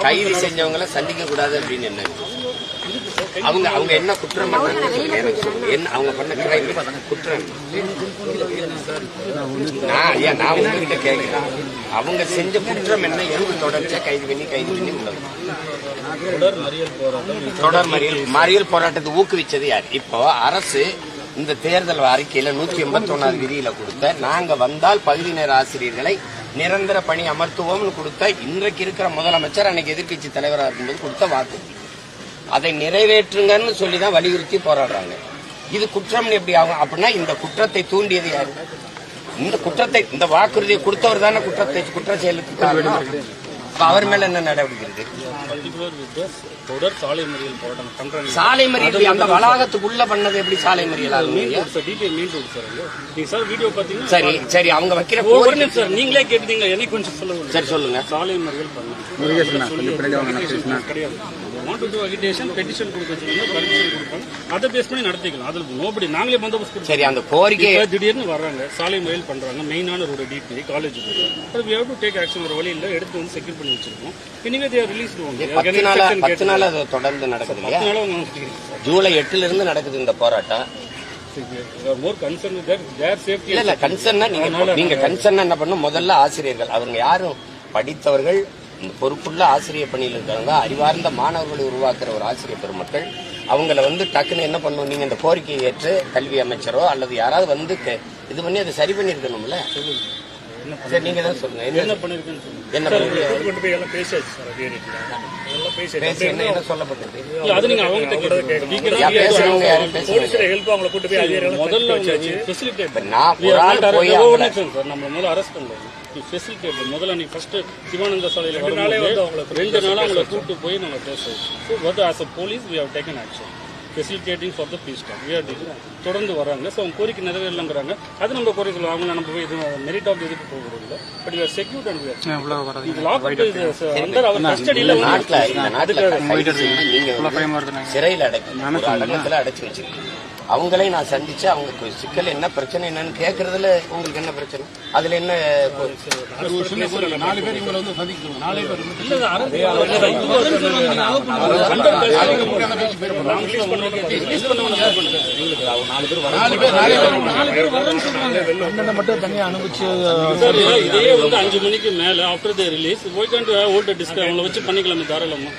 கைது செஞ்சவங்களை சந்திக்க கூடாது அப்படின்னு என்ன அவங்க என்ன குற்றம் பண்ணாங்க என்ன அவங்க பண்ண கிரைம் குற்றம் நான் உங்ககிட்ட கேட்கிறேன் அவங்க செஞ்ச குற்றம் என்ன எதுக்கு தொடர்ச்சியா கைது பண்ணி உள்ளது தொடர் மறியல் போராட்டத்தை ஊக்குவிச்சது யார்? இப்போ அரசு இந்த தேர்தல் அறிக்கையில 181வது விதியில கொடுத்த நாங்க வந்தால் பகுதி நேர ஆசிரியர்களை நிரந்தர பணி அமர்த்துவோம்னு கொடுத்த இன்றைக்கு இருக்கிற முதலமைச்சர் அன்னைக்கு எதிர்கட்சி தலைவராக இருக்கும்போது கொடுத்த வாக்கு அதை நிறைவேற்றுங்கன்னு சொல்லிதான் வலியுறுத்தி போராடுறாங்க. இது குற்றம் எப்படி ஆகும் அப்படின்னா இந்த குற்றத்தை தூண்டியது யாரு? இந்த வாக்குறுதியை கொடுத்தவர் தானே குற்ற செயலுக்கு காரணம். அவர் மேல என்ன நடவடிக்கை இருக்கு? சாலை மறியல் அந்த வளாகத்துக்குள்ள பண்ணது எப்படி சாலை மறியல் ஆகும்? சரி சரி அவங்க வைக்கிற நீங்களே கேட்டீங்க எனக்கு கொஞ்சம் சொல்லுங்க. சரி சொல்லுங்க. சாலை மறியல் கிடையாது. Want to to agitation petition கொடுக்கணும் அதை பேஸ் பண்ணி நடத்திக்கலாம். அதுல நோபடி நாங்களே பந்தோபஸ்து. சரி அந்த கோரிக்கை திடீர்னு வர்றாங்க சாலை மறியல் பண்றாங்க மெயினான ரோடு டிபி college we have to take action. ஒரு வழி இல்ல எடுத்து வந்து செக்யூர் பண்ணி வச்சிருக்கோம். anyway they are released. 10 நாள் அது தொடர்ந்து நடக்குது இல்லையா? ஜூலை 8ல இருந்து நடக்குது இந்த போராட்டம். இல்ல கன்சர்னா நீங்க கன்சர்னா என்ன பண்ணும்? முதல்ல ஆசிரியர்கள் அவங்க யாரும் படித்தவர்கள் பொறுப்புள்ள ஆசிரியர் பணியில் இருக்காங்க, அறிவார்ந்த மாணவர்களை உருவாக்குற ஒரு ஆசிரியர் பெருமக்கள் அவங்கள டக்குன்னு என்ன பண்ணுவோம்? நீங்க இந்த கோரிக்கையை ஏற்று கல்வி அமைச்சரோ அல்லது யாராவது வந்து இது பண்ணி அதை சரி பண்ணி இருக்கணும்ல. சரி நீங்க தான் சொல்லுங்க என்ன என்ன சொல்லப்பட்டது? முதல்ல நீ ஃபர்ஸ்ட் சிவானந்த சாலையில் 2 நாளா அவங்களை கூட்டு போய் நம்ம பேசுவோம். As a police we have taken action facilitating for the peace talk. we are தொடர்ந்து வராங்க. ஸோ அவங்க கோரிக்கை நிறைவேறலங்கிறாங்க. அது நம்ம குறை சொல்லுவோம். அவங்க நம்ம போய் இது மெரிட் ஆஃப் இதுக்கு போகிறது இல்லை. But you are secured and சிறையில் அடைச்சு வச்சிருக்கீங்க. அவங்களே நான் சந்திச்சு அவங்க சிக்கல் என்ன பிரச்சனை என்னன்னு கேட்கறதுல உங்களுக்கு என்ன பிரச்சனை? அதுல என்ன மட்டும் தனியா அனுப்பிச்சு இதே 5 மணிக்கு மேல after the release we can to hold a discussion. அவங்கள வச்சு பண்ணிக்கலாம் தாராளமா.